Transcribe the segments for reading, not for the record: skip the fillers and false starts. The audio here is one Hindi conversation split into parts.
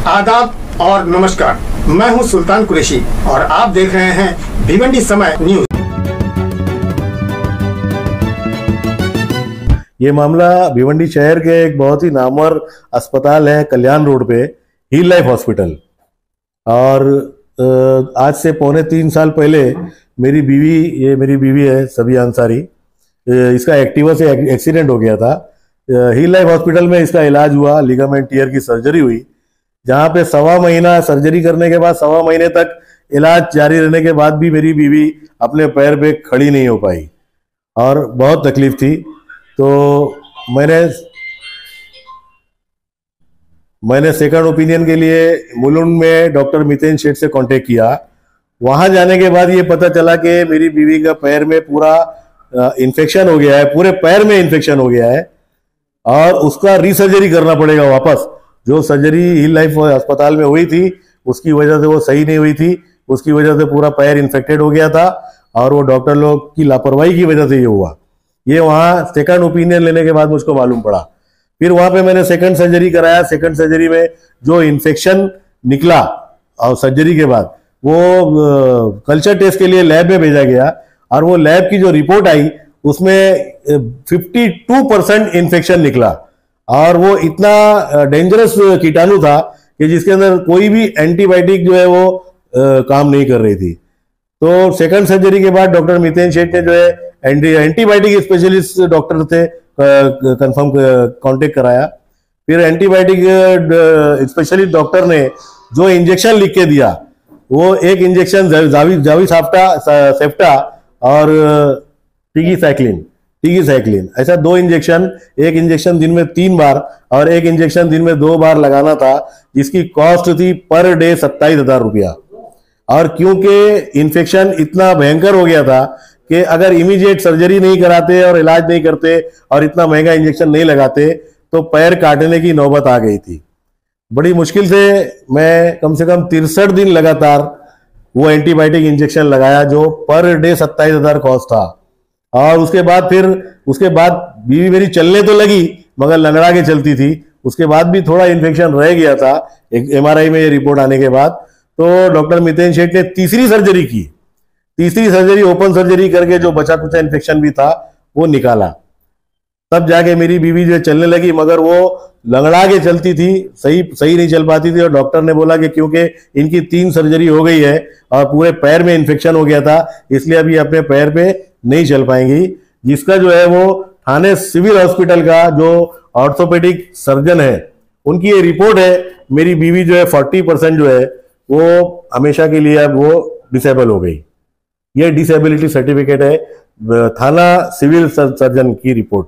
आदाब और नमस्कार, मैं हूं सुल्तान कुरैशी और आप देख रहे हैं भिवंडी समय न्यूज। ये मामला भिवंडी शहर के एक बहुत ही नामवर अस्पताल है कल्याण रोड पे, हील लाइफ हॉस्पिटल। और आज से 2.25 साल पहले मेरी बीवी है सभी अंसारी, इसका एक्टिवा से एक्सीडेंट हो गया था। हील लाइफ हॉस्पिटल में इसका इलाज हुआ, लिगामेंट टियर की सर्जरी हुई, जहां पे 1.25 महीना सर्जरी करने के बाद 1.25 महीने तक इलाज जारी रहने के बाद भी मेरी बीवी अपने पैर पे खड़ी नहीं हो पाई और बहुत तकलीफ थी। तो मैंने सेकंड ओपिनियन के लिए मुलुंड में डॉक्टर मितेन शेठ से कांटेक्ट किया। वहां जाने के बाद ये पता चला कि मेरी बीवी का पैर में पूरा इन्फेक्शन हो गया है, पूरे पैर में इन्फेक्शन हो गया है और उसका रीसर्जरी करना पड़ेगा वापस। जो सर्जरी हील लाइफ अस्पताल में हुई थी उसकी वजह से वो सही नहीं हुई थी, उसकी वजह से पूरा पैर इन्फेक्टेड हो गया था और वो डॉक्टर लोग की लापरवाही की वजह से ये हुआ। ये वहाँ सेकंड ओपिनियन लेने के बाद मुझको मालूम पड़ा। फिर वहां पे मैंने सेकंड सर्जरी कराया। सेकंड सर्जरी में जो इन्फेक्शन निकला और सर्जरी के बाद वो कल्चर टेस्ट के लिए लैब में भेजा गया और वो लैब की जो रिपोर्ट आई उसमें 52% इन्फेक्शन निकला और वो इतना डेंजरस कीटाणु था कि जिसके अंदर कोई भी एंटीबायोटिक जो है वो काम नहीं कर रही थी। तो सेकंड सर्जरी के बाद डॉक्टर मितेन शेठ ने जो है एंटीबायोटिक स्पेशलिस्ट डॉक्टर थे कंफर्म कांटेक्ट कराया। फिर एंटीबायोटिक स्पेशलिस्ट डॉक्टर ने जो इंजेक्शन लिख के दिया वो एक इंजेक्शन जावी सेप्टा और टीगी-साइक्लिन, ऐसा 2 इंजेक्शन, एक इंजेक्शन दिन में 3 बार और एक इंजेक्शन दिन में 2 बार लगाना था, जिसकी कॉस्ट थी पर डे 27,000 रुपया। और क्योंकि इन्फेक्शन इतना भयंकर हो गया था कि अगर इमीडिएट सर्जरी नहीं कराते और इलाज नहीं करते और इतना महंगा इंजेक्शन नहीं लगाते तो पैर काटने की नौबत आ गई थी। बड़ी मुश्किल से मैं कम से कम 63 दिन लगातार वो एंटीबायोटिक इंजेक्शन लगाया जो पर डे 27,000 कॉस्ट था। और उसके बाद बीवी मेरी चलने तो लगी मगर लंगड़ा के चलती थी। उसके बाद भी थोड़ा इन्फेक्शन रह गया था एक MRI में ये रिपोर्ट आने के बाद। तो डॉक्टर मितेन शेठ ने तीसरी सर्जरी ओपन सर्जरी करके जो बचा कुचा इन्फेक्शन भी था वो निकाला। तब जाके मेरी बीवी जो चलने लगी, मगर वो लंगड़ा के चलती थी, सही नहीं चल पाती थी। और डॉक्टर ने बोला कि क्योंकि इनकी 3 सर्जरी हो गई है और पूरे पैर में इन्फेक्शन हो गया था इसलिए अभी अपने पैर पे नहीं चल पाएंगी। जिसका जो है वो थाने सिविल हॉस्पिटल का जो ऑर्थोपेडिक सर्जन है उनकी ये रिपोर्ट है, मेरी बीवी जो है 40% जो है वो हमेशा के लिए अब वो डिसेबल हो गई। ये डिसेबिलिटी सर्टिफिकेट है थाना सिविल सर्जन की रिपोर्ट।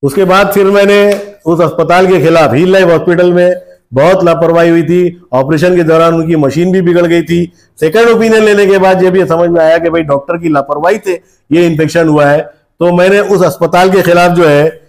उसके बाद फिर मैंने उस अस्पताल के खिलाफ, हील लाइफ हॉस्पिटल में बहुत लापरवाही हुई थी, ऑपरेशन के दौरान उनकी मशीन भी बिगड़ गई थी। सेकंड ओपिनियन लेने के बाद ये भी समझ में आया कि भाई डॉक्टर की लापरवाही से ये इन्फेक्शन हुआ है। तो मैंने उस अस्पताल के खिलाफ जो है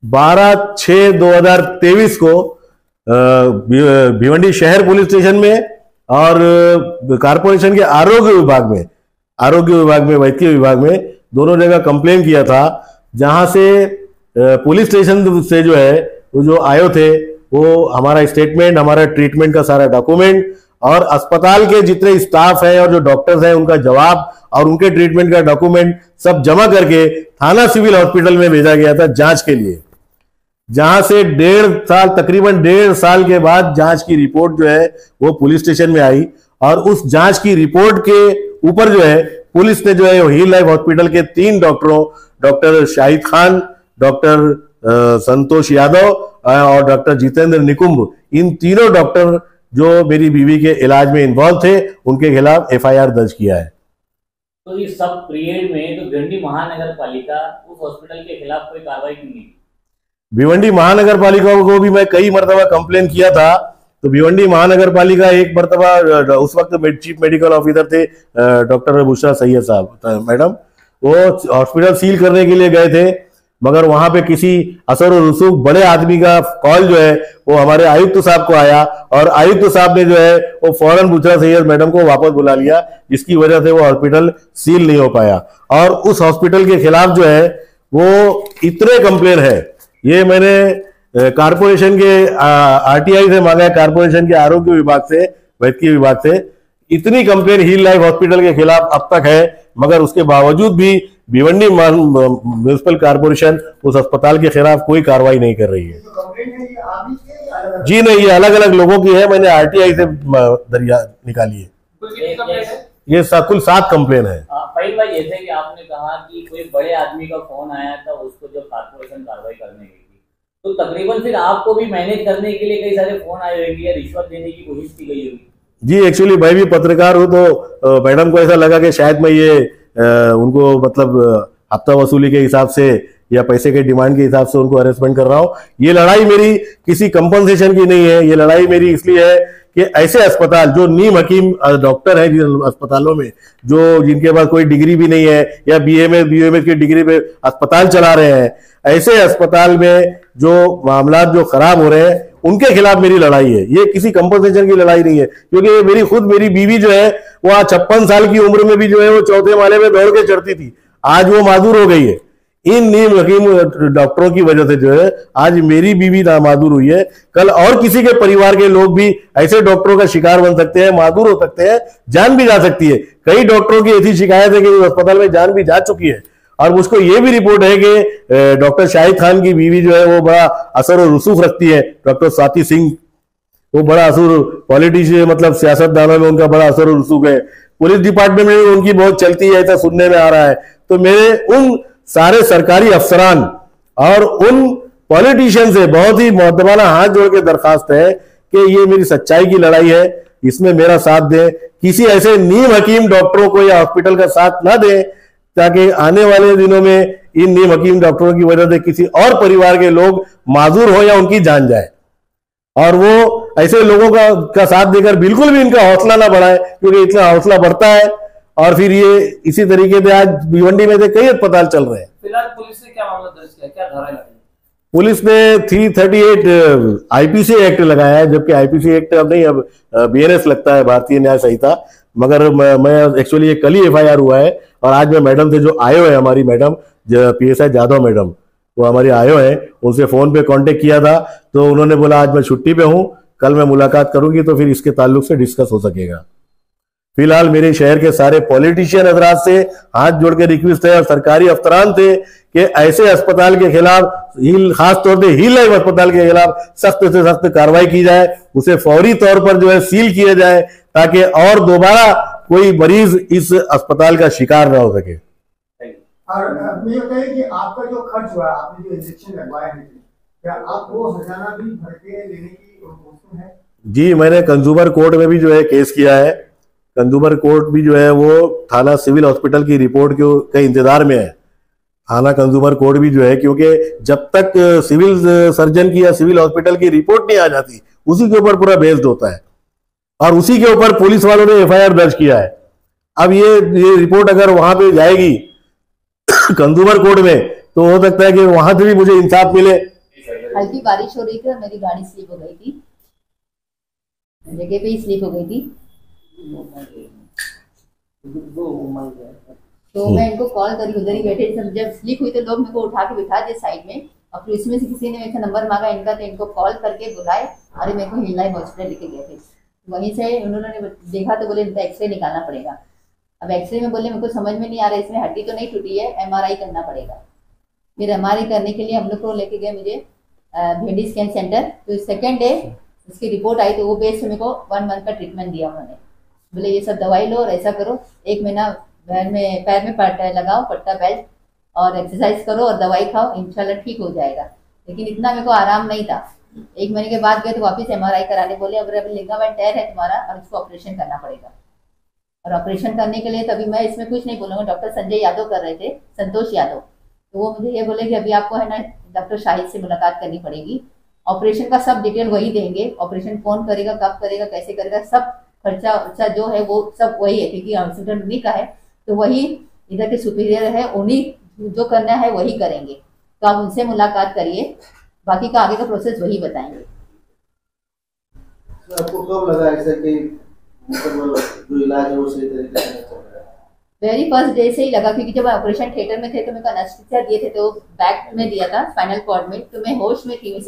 12/6/2023 को भिवंडी शहर पुलिस स्टेशन में और कारपोरेशन के आरोग्य विभाग में वैद्यकीय विभाग में दोनों जगह कंप्लेन किया था, जहां से पुलिस स्टेशन से जो है वो जो आयो थे वो हमारा स्टेटमेंट, हमारा ट्रीटमेंट का सारा डॉक्यूमेंट और अस्पताल के जितने स्टाफ हैं और जो डॉक्टर्स हैं उनका जवाब और उनके ट्रीटमेंट का डॉक्यूमेंट सब जमा करके थाना सिविल हॉस्पिटल में भेजा गया था जांच के लिए। जहां से तकरीबन 1.5 साल के बाद जांच की रिपोर्ट जो है वो पुलिस स्टेशन में आई और उस जांच की रिपोर्ट के ऊपर जो है पुलिस ने जो है हील लाइफ हॉस्पिटल के 3 डॉक्टरों, डॉक्टर शाहिद खान, डॉक्टर संतोष यादव और डॉक्टर जितेंद्र निकुंभ, इन तीनों डॉक्टर जो मेरी बीवी के इलाज में इन्वॉल्व थे उनके खिलाफ FIR दर्ज किया है। तो इस सब पीरियड में तो भिवंडी महानगर पालिका उस हॉस्पिटल के खिलाफ कोई कार्रवाई क्यों नहीं? भिवंडी महानगर पालिका को भी मैं कई मरतबा कंप्लेन किया था। तो भिवंडी महानगर पालिका एक मरतबा, उस वक्त चीफ मेडिकल ऑफिसर थे डॉक्टर बुशरा सैयद साहब मैडम, वो हॉस्पिटल सील करने के लिए गए थे मगर वहां पे किसी असर और रसूख बड़े आदमी का कॉल जो है वो हमारे आयुक्त साहब को आया और आयुक्त साहब ने जो है वो फौरन बुशरा सैयद मैडम को वापस बुला लिया, जिसकी वजह से वो हॉस्पिटल सील नहीं हो पाया। और उस हॉस्पिटल के खिलाफ जो है वो इतने कंप्लेन है, ये मैंने कारपोरेशन के आरटीआई से मांगा है, कारपोरेशन के आरोग्य विभाग से, वैद्यकीय विभाग से। इतनी कंप्लेन हील लाइफ हॉस्पिटल के खिलाफ अब तक है, मगर उसके बावजूद भी भिवंडी म्युनिसिपल कारपोरेशन उस अस्पताल के खिलाफ कोई कार्रवाई नहीं कर रही है। जी नहीं, ये अलग अलग लोगों की है, मैंने आरटीआई से दरिया निकाली है। ये कुल 7 कंप्लेन है। फहीम भाई, जैसे कि आपने कहा कि कोई बड़े आदमी का फोन आया था उसको जब कारपोरेशन कार्रवाई करने गई थी, तो तकरीबन फिर आपको भी मैनेज करने के लिए कई सारे फोन आए होंगे या रिश्वत देने की कोशिश की गई होगी? जी, एक्चुअली मैं भी पत्रकार हूँ, तो मैडम को ऐसा लगा कि शायद मैं ये उनको मतलब हफ्ता वसूली के हिसाब से या पैसे के डिमांड के हिसाब से उनको हरेसमेंट कर रहा हूँ। ये लड़ाई मेरी किसी कंपनसेशन की नहीं है, ये लड़ाई मेरी इसलिए है कि ऐसे अस्पताल जो नीम हकीम डॉक्टर है जिन अस्पतालों में, जो जिनके पास कोई डिग्री भी नहीं है या बीएमएस की डिग्री पे अस्पताल चला रहे हैं, ऐसे अस्पताल में जो मामला जो खराब हो रहे हैं उनके खिलाफ मेरी लड़ाई है। ये किसी कंपनसेशन की लड़ाई नहीं है, क्योंकि मेरी बीवी जो है वो 56 साल की उम्र में भी जो है वो 4थे माले में दौड़ के चढ़ती थी, आज वो माजूर हो गई है। इन नीम हकीम डॉक्टरों की वजह से जो है आज मेरी बीवी नामादूर हुई है। कल और किसी के परिवार के लोग भी ऐसे डॉक्टरों का शिकार बन सकते हैं, मादूर हो सकते हैं, जान भी जा सकती है। कई डॉक्टरों की ऐसी शिकायत है कि उस अस्पताल में जान भी जा चुकी है। और मुझको ये भी रिपोर्ट है कि डॉक्टर शाहिद खान की बीवी जो है वो बड़ा असर और रसूख रखती है, डॉक्टर स्वाति सिंह, वो बड़ा असर पॉलिटिशियन मतलब सियासतदानों में उनका बड़ा असर और रसूख है। पुलिस डिपार्टमेंट में उनकी बहुत चलती है, ऐसा सुनने में आ रहा है। तो मेरे उन सारे सरकारी अफसरान और उन पॉलिटिशियन से बहुत ही मुअद्दबाना हाथ जोड़ के दरखास्त है कि ये मेरी सच्चाई की लड़ाई है, इसमें मेरा साथ दें। किसी ऐसे नीम हकीम डॉक्टरों को या हॉस्पिटल का साथ ना दें, ताकि आने वाले दिनों में इन नीम हकीम डॉक्टरों की वजह से किसी और परिवार के लोग माजूर हो या उनकी जान जाए। और वो ऐसे लोगों का साथ देकर बिल्कुल भी इनका हौसला ना बढ़ाए, क्योंकि इतना हौसला बढ़ता है और फिर ये इसी तरीके से आज भिवंडी में से कई अस्पताल चल रहे हैं। फिलहाल पुलिस ने क्या मामला दर्ज किया, क्या धारा लगाई? पुलिस ने 338 आईपीसी एक्ट लगाया है, जबकि आईपीसी एक्ट अब नहीं, अब बीएनएस लगता है, भारतीय न्याय संहिता। मगर मैं एक्चुअली ये कल ही एफआईआर हुआ है और आज मैं मैडम से जो आयो है, हमारी मैडम पीएसआई जादव मैडम, वो हमारी आयो है, उनसे फोन पे कांटेक्ट किया था, तो उन्होंने बोला आज मैं छुट्टी पे हूं, कल मैं मुलाकात करूंगी तो फिर इसके ताल्लुक से डिस्कस हो सकेगा। फिलहाल मेरे शहर के सारे पॉलिटिशियन हजरात से हाथ जोड़ के रिक्वेस्ट है और सरकारी अफसरान थे कि ऐसे अस्पताल के खिलाफ, खास तौर पे हील लाइफ अस्पताल के खिलाफ सख्त से सख्त कार्रवाई की जाए, उसे फौरी तौर पर जो है सील किया जाए, ताकि और दोबारा कोई मरीज इस अस्पताल का शिकार ना हो सके। और ये बताइए कि आपका जो खर्च हुआ, आपने जो इंजेक्शन लगवाया है, क्या आप वो हर्जाना भी भर के लेने की कोशिश है? जी, मैंने कंज्यूमर कोर्ट में भी जो है केस किया है। कंज्यूमर कोर्ट भी जो है वो थाना सिविल हॉस्पिटल की रिपोर्ट के इंतजार में है। थाना कंज्यूमर कोर्ट भी जो है, क्योंकि जब तक सिविल सर्जन की या सिविल हॉस्पिटल की रिपोर्ट नहीं आ जाती, उसी के ऊपर पूरा बेस्ड होता है और उसी के ऊपर पुलिस वालों ने एफआईआर दर्ज किया है। अब ये रिपोर्ट अगर वहां पे जाएगी कंज्यूमर कोर्ट में, तो हो सकता है कि वहां से भी मुझे इंसाफ मिले। हल्की बारिश हो रही थी और मेरी गाड़ी स्लिप हो गई थी, जगह पे ही स्लिप हो गई थी। तो मैं इनको कॉल करी, उधर ही बैठे, जब स्लिप हुई तो लोग मेरे को उठा के बिठा दिए साइड में, और फिर उसमें से किसी ने मेरे नंबर मांगा इनका, तो इनको कॉल करके बुलाए और मेरे को हिल लाइफ हॉस्पिटल लेके गए थे। वहीं से उन्होंने देखा तो बोले इनका एक्सरे निकालना पड़ेगा। अब एक्सरे में बोले मेरे को समझ में नहीं आ रहा है, इसमें हड्डी तो नहीं टूटी है, एमआरआई करना पड़ेगा। फिर एमआरआई करने के लिए हम लोग को लेके गए मुझे भिवंडी स्कैन सेंटर। तो सेकेंड डे उसकी रिपोर्ट आई, तो वो बेस मेरे को 1 मंथ का ट्रीटमेंट दिया उन्होंने। बोले ये सब दवाई लो और ऐसा करो, 1 महीना पैर में पट्टा लगाओ, पट्टा बेल्ट, और एक्सरसाइज करो और दवाई खाओ, इंशाल्लाह ठीक हो जाएगा। लेकिन इतना मेरे को आराम नहीं था। 1 महीने के बाद गए तो वापस एमआरआई कराने, बोले अब लिगामेंट टेयर है तुम्हारा और इसको ऑपरेशन करना पड़ेगा। और ऑपरेशन करने के लिए तभी मैं इसमें कुछ नहीं बोलूँगा, डॉक्टर संजय यादव कर रहे थे, संतोष यादव। तो वो मुझे ये बोले कि अभी आपको है ना डॉक्टर शाहिद से मुलाकात करनी पड़ेगी, ऑपरेशन का सब डिटेल वही देंगे, ऑपरेशन कौन करेगा, कब करेगा, कैसे करेगा, सब खर्चा जो है वो सब वही है, क्योंकि हॉस्पिटल उन्हीं का है, तो वही इधर के सुपीरियर है, उन्हीं जो करना है वही करेंगे। तो आप उनसे मुलाकात करिए, बाकी का आगे का प्रोसेस वही बताएंगे। आपको कब लगा ऐसा कि जो इलाज है वो सही तरीके से चल रहा है? वेरी फर्स्ट डे से ही लगा, क्योंकि जब ऑपरेशन थिएटर में थे तो मेरे को एनेस्थीसिया दिए थे, तो बैक में दिया था स्पाइनल कॉर्ड में, तो मैं होश में थी,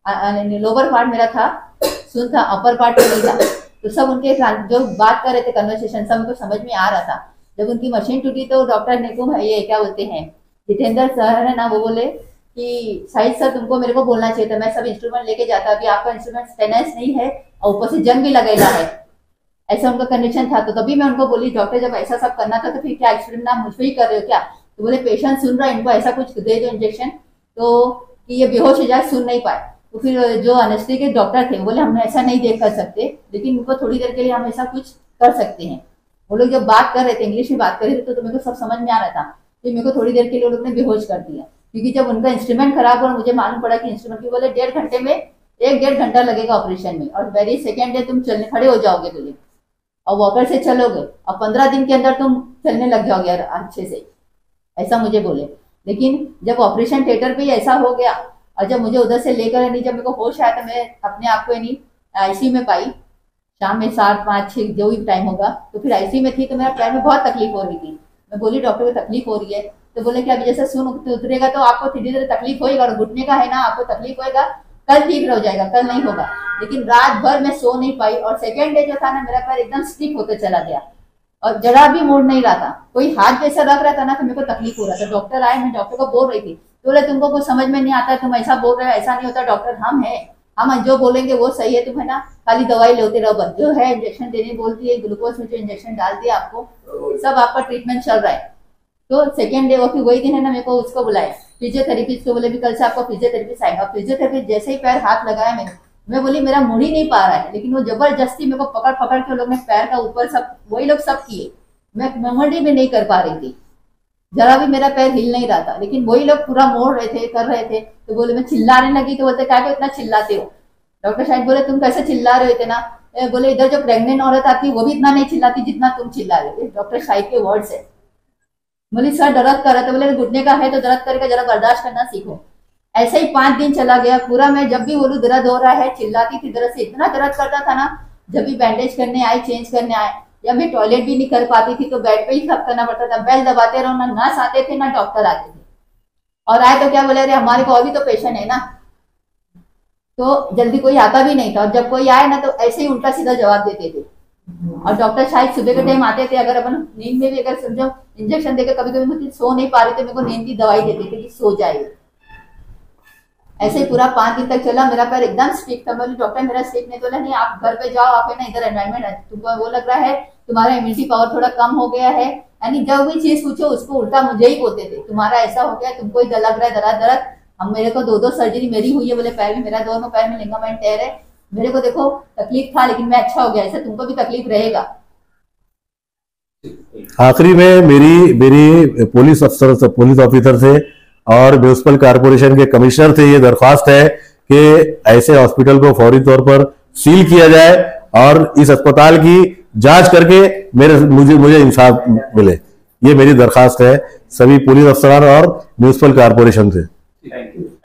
लोअर पार्ट मेरा था, सुन था, अपर पार्ट नहीं था। तो सब उनके जो बात कर रहे थे कन्वर्सेशन सब उनको समझ में आ रहा था। जब उनकी मशीन टूटी तो डॉक्टर ने को ये क्या बोलते हैं जितेंद्र सर है ना, वो बोले कि शाहिद सर तुमको मेरे को बोलना चाहिए था, मैं सब इंस्ट्रूमेंट लेके जाता, अभी आपका इंस्ट्रूमेंट फाइनेंस नहीं है और ऊपर से जंग भी लगेगा है, ऐसा उनका कंडीशन था। तो तभी मैं उनको बोली डॉक्टर जब ऐसा सब करना था तो फिर क्या एक्सपेरिमेंट आप मुझ पर ही कर रहे हो क्या? तो बोले पेशेंट सुन रहा है, इनको ऐसा कुछ दे दो इंजेक्शन तो कि ये बेहोश हो जाए, सुन नहीं पाए। तो फिर जो एनेस्थेसिया के डॉक्टर थे बोले हम ऐसा नहीं देख कर सकते, लेकिन उनको थोड़ी देर के लिए हम ऐसा कुछ कर सकते हैं। वो लोग जब बात कर रहे थे इंग्लिश में बात कर रहे थे तो मेरे को सब समझ में आ रहा था। तो मेरे को थोड़ी देर के लिए लोग ने बेहोश कर दिया, क्योंकि जब उनका इंस्ट्रूमेंट खराब हुआ मुझे मालूम पड़ा कि इंस्ट्रूमेंट की बोले 1.5 घंटे में 1.5 घंटा लगेगा ऑपरेशन में, और वेरी सेकेंड डे तुम चलने खड़े हो जाओगे बोले और वॉकर से चलोगे और 15 दिन के अंदर तुम चलने लग जाओगे अच्छे से, ऐसा मुझे बोले। लेकिन जब ऑपरेशन थिएटर पे ऐसा हो गया और जब मुझे उधर से लेकर जब मेरे को होश आया तो मैं अपने आप को आईसीयू में पाई, शाम में 7, 5, 6 जो भी टाइम होगा। तो फिर आईसीयू में थी तो मेरा पैर में बहुत तकलीफ हो रही थी। मैं बोली डॉक्टर को तकलीफ हो रही है, तो बोले कि अभी जैसे सुन उतरेगा तो आपको धीरे धीरे तकलीफ होएगा, और घुटने का है ना आपको तकलीफ होएगा, कल ठीक हो जाएगा, कल नहीं होगा। लेकिन रात भर मैं सो नहीं पाई और सेकेंड डे जो था ना मेरा पैर एकदम स्टिक होते चला गया और जरा भी मोड़ नहीं रहा था। कोई हाथ जैसा रख रहा था ना तो मेरे को तकलीफ हो रहा था। डॉक्टर आए, मैं डॉक्टर को बोल रही थी, तो बोले तुमको कुछ समझ में नहीं आता, तुम ऐसा बोल रहे हो, ऐसा नहीं होता डॉक्टर, हम जो बोलेंगे वो सही है, तुम है ना खाली दवाई लेते रहो बस, जो है इंजेक्शन देने बोलती है, ग्लूकोज में जो इंजेक्शन डाल दिया आपको, सब आपका ट्रीटमेंट चल रहा है। तो सेकेंड डे वो फिर वही दिन है ना मेरे को उसको बुलाया फिजियोथेरेपिस्ट को, बोले भी कल से आपको फिजियोथेरेपिस्ट आएगा। फिजियोथेरेपिस्ट जैसे ही पैर हाथ लगाया मैं बोली मेरा मुड़ ही नहीं पा रहा है, लेकिन वो जबरदस्ती मेरे को पकड़ पकड़ के लोग ने पैर का ऊपर सब वही लोग सब किए, मैं मोमड़ी भी नहीं कर पा रही थी, जरा भी मेरा पैर हिल नहीं रहा था, लेकिन वही लोग पूरा मोड़ रहे थे, कर रहे थे। तो बोले मैं चिल्लाने लगी तो बोलते क्या इतना चिल्लाते हो? डॉक्टर शाहिद बोले तुम कैसे चिल्ला रहे थे ना? बोले इधर जो प्रेग्नेंट औरत आती वो भी इतना नहीं चिल्लाती जितना तुम चिल्ला रहे थे। डॉक्टर शाहिद के वर्ड्स है। बोली सर दर्द कर रहा था, बोले घुटने का है तो दर्द करेगा, जरा बर्दाश्त करना सीखो। ऐसे ही 5 दिन चला गया पूरा, मैं जब भी बोलूं दर्द हो रहा है चिल्लाती थी, दर्द से इतना दर्द करता था ना, जब भी बैंडेज करने आए, चेंज करने आए, या मैं टॉयलेट भी नहीं कर पाती थी तो बेड पे ही सब करना पड़ता था, बेल दबाते रहो, ना नर्स आते थे ना डॉक्टर आते थे, और आए तो क्या बोले अरे हमारे को और भी तो पेशेंट है ना, तो जल्दी कोई आता भी नहीं था, और जब कोई आए ना तो ऐसे ही उल्टा सीधा जवाब देते थे। और डॉक्टर शायद सुबह के टाइम आते थे, अगर अपन नींद में भी अगर समझो इंजेक्शन देकर कभी कभी मुझे सो नहीं पा रही थे, मेरे को नींद की दवाई देते थे कि सो जाए। ऐसे ही पूरा 5 दिन तक चला, मेरा पैर एकदम स्टिक था। बोली डॉक्टर मेरा स्टिक नहीं, तो नहीं आप घर पे जाओ, आप है ना इधर एनवायरमेंट है, तुमको वो लग रहा है तुम्हारा इम्यूनिटी पावर थोड़ा कम हो गया है, यानी जब भी चीज पूछो उसको उल्टा मुझे ही बोलते थे, तुम्हारा ऐसा हो गया, तुमको ही लग रहा है दर्द। हम मेरे को 2 सर्जरी मेरी हुई है, बोले पैर में, मेरा दोनों पैर में लिगामेंट टेयर है, मेरे को देखो तकलीफ था लेकिन मैं अच्छा हो गया, ऐसा तुमको भी तकलीफ रहेगा। आखिरी में मेरी पुलिस ऑफिसर से और म्युनिसिपल कारपोरेशन के कमिश्नर से ये दरख्वास्त है कि ऐसे हॉस्पिटल को फौरी तौर पर सील किया जाए और इस अस्पताल की जांच करके मुझे इंसाफ मिले। ये मेरी दरख्वास्त है सभी पुलिस अफसरान और म्युनिसिपल कारपोरेशन से। Thank you.